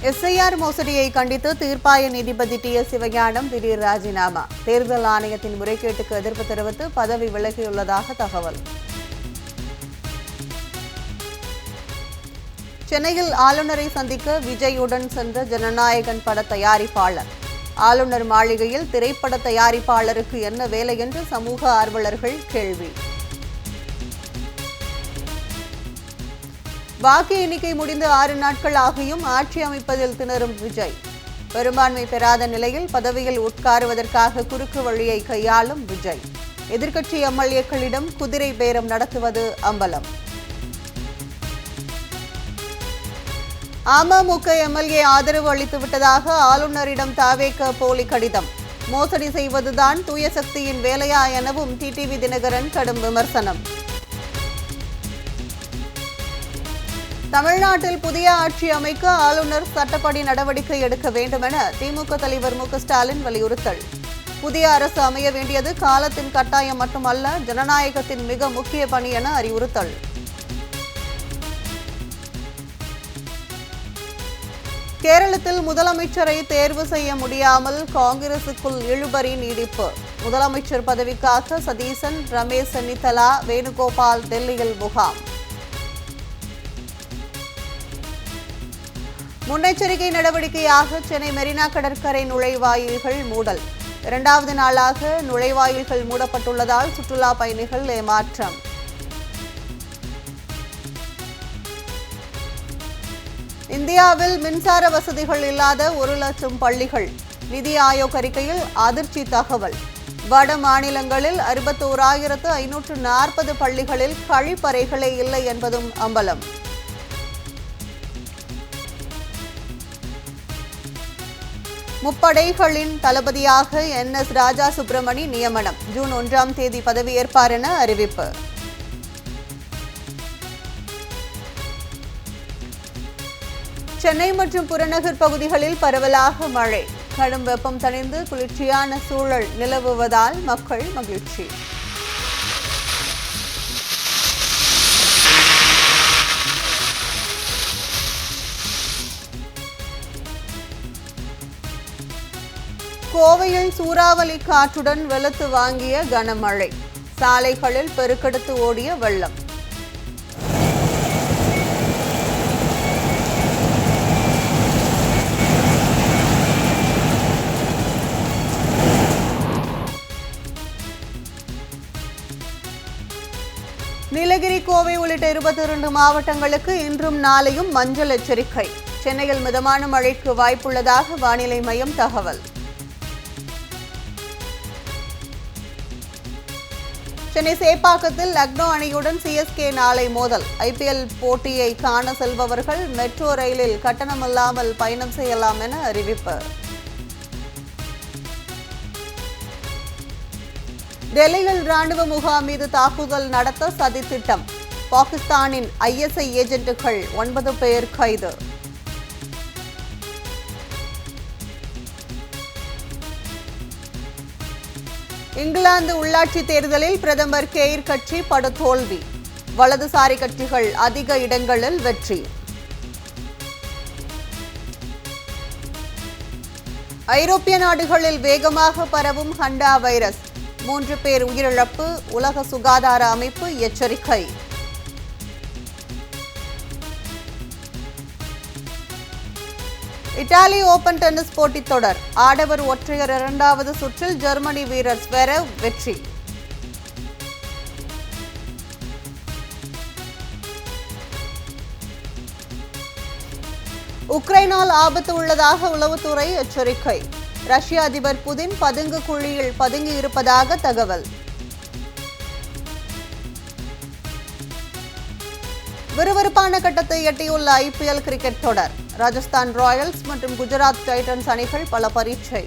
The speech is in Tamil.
SIR மோசடியை கண்டித்து தீர்ப்பாய நீதிபதி TS சிவஞானம் திடீர் ராஜினாமா. தேர்தல் ஆணையத்தின் முறைகேட்டுக்கு எதிர்ப்பு தெரிவித்து பதவி விலகியுள்ளதாக தகவல். சென்னையில் ஆளுநரை சந்திக்க விஜயுடன் சென்ற ஜனநாயகன் பட தயாரிப்பாளர். ஆளுநர் மாளிகையில் திரைப்பட தயாரிப்பாளருக்கு என்ன வேலை என்று சமூக ஆர்வலர்கள் கேள்வி. வாக்கு எண்ணிக்கை முடிந்து 6 நாட்கள் ஆகியும் ஆட்சி அமைப்பதில் திணறும் விஜய். பெரும்பான்மை பெறாத நிலையில் பதவியில் உட்காருவதற்காக குறுக்கு வழியை கையாளும் விஜய். எதிர்க்கட்சி MLAக்களிடம் குதிரை பேரம் நடத்துவது அம்பலம். அமமுக MLA ஆதரவு அளித்துவிட்டதாக ஆளுநரிடம் தாவேக போலி கடிதம். மோசடி செய்வதுதான் தூய சக்தியின் வேலையா எனவும் TTV தினகரன் கடும் விமர்சனம். தமிழ்நாட்டில் புதிய ஆட்சி அமைக்க ஆளுநர் சட்டப்படி நடவடிக்கை எடுக்க வேண்டும் என திமுக தலைவர் மு ஸ்டாலின் வலியுறுத்தல். புதிய அரசு அமைய வேண்டியது காலத்தின் கட்டாயம் மட்டுமல்ல, ஜனநாயகத்தின் மிக முக்கிய பணி என அறிவுறுத்தல். கேரளத்தில் முதலமைச்சரை தேர்வு செய்ய முடியாமல் காங்கிரசுக்குள் இழுபறி நீடிப்பு. முதலமைச்சர் பதவிக்காக சதீசன், ரமேஷ் சென்னிதலா, வேணுகோபால் டெல்லியில் முகாம். முன்னெச்சரிக்கை நடவடிக்கையாக சென்னை மெரினா கடற்கரை நுழைவாயில்கள் மூடல். 2வது நாளாக நுழைவாயில்கள் மூடப்பட்டுள்ளதால் சுற்றுலா பயணிகள் ஏமாற்றம். இந்தியாவில் மின்சார வசதிகள் இல்லாத 1 லட்சம் பள்ளிகள். நிதி ஆயோக் அறிக்கையில் அதிர்ச்சி தகவல். வட மாநிலங்களில் 61,540 பள்ளிகளில் கழிப்பறைகளே இல்லை என்பதும் அம்பலம். முப்படைகளின் தளபதியாக NS ராஜா சுப்பிரமணி நியமனம். ஜூன் 1ஆம் தேதி பதவியேற்பார் என அறிவிப்பு. சென்னை மற்றும் புறநகர் பகுதிகளில் பரவலாக மழை. கடும் வெப்பம் தணிந்து குளிர்ச்சியான சூழல் நிலவுவதால் மக்கள் மகிழ்ச்சி. கோவையில் சூறாவளி காற்றுடன் வெளுத்து வாங்கிய கனமழை. சாலைகளில் பெருக்கெடுத்து ஓடிய வெள்ளம். நீலகிரி, கோவை உள்ளிட்ட 22 மாவட்டங்களுக்கு இன்றும் நாளையும் மஞ்சள் எச்சரிக்கை. சென்னையில் மிதமான மழைக்கு வாய்ப்புள்ளதாக வானிலை மையம் தகவல். சென்னை சேப்பாக்கத்தில் லக்னோ அணியுடன் CSK நாளை மோதல். IPL போட்டியை காண செல்பவர்கள் மெட்ரோ ரயிலில் கட்டணமில்லாமல் பயணம் செய்யலாம் என அறிவிப்பு. டெல்லியில் ராணுவ முகாம் மீது தாக்குதல் நடத்த சதித்திட்டம். பாகிஸ்தானின் ISI ஏஜென்ட்டுகள் 9 பேர் கைது. இங்கிலாந்து உள்ளாட்சி தேர்தலில் பிரதமர் கெய்ர் கட்சி படுதோல்வி. வலதுசாரி கட்சிகள் அதிக இடங்களில் வெற்றி. ஐரோப்பிய நாடுகளில் வேகமாக பரவும் ஹண்டா வைரஸ். 3 பேர் உயிரிழப்பு. உலக சுகாதார அமைப்பு எச்சரிக்கை. இத்தாலி ஓபன் டென்னிஸ் போட்டித் தொடர். ஆடவர் ஒற்றையர் 2வது சுற்றில் ஜெர்மனி வீரர் ஸ்வெரேவ் வெற்றி. உக்ரைனால் ஆபத்து உள்ளதாக உளவுத்துறை எச்சரிக்கை. ரஷ்ய அதிபர் புதின் பதுங்கு குழியில் பதுங்கி இருப்பதாக தகவல். விறுவிறுப்பான கட்டத்தை எட்டியுள்ள IPL கிரிக்கெட் தொடர். ராஜஸ்தான் ராயல்ஸ் மற்றும் குஜராத் டைட்டன்ஸ் அணிகள் பல பரீட்சை.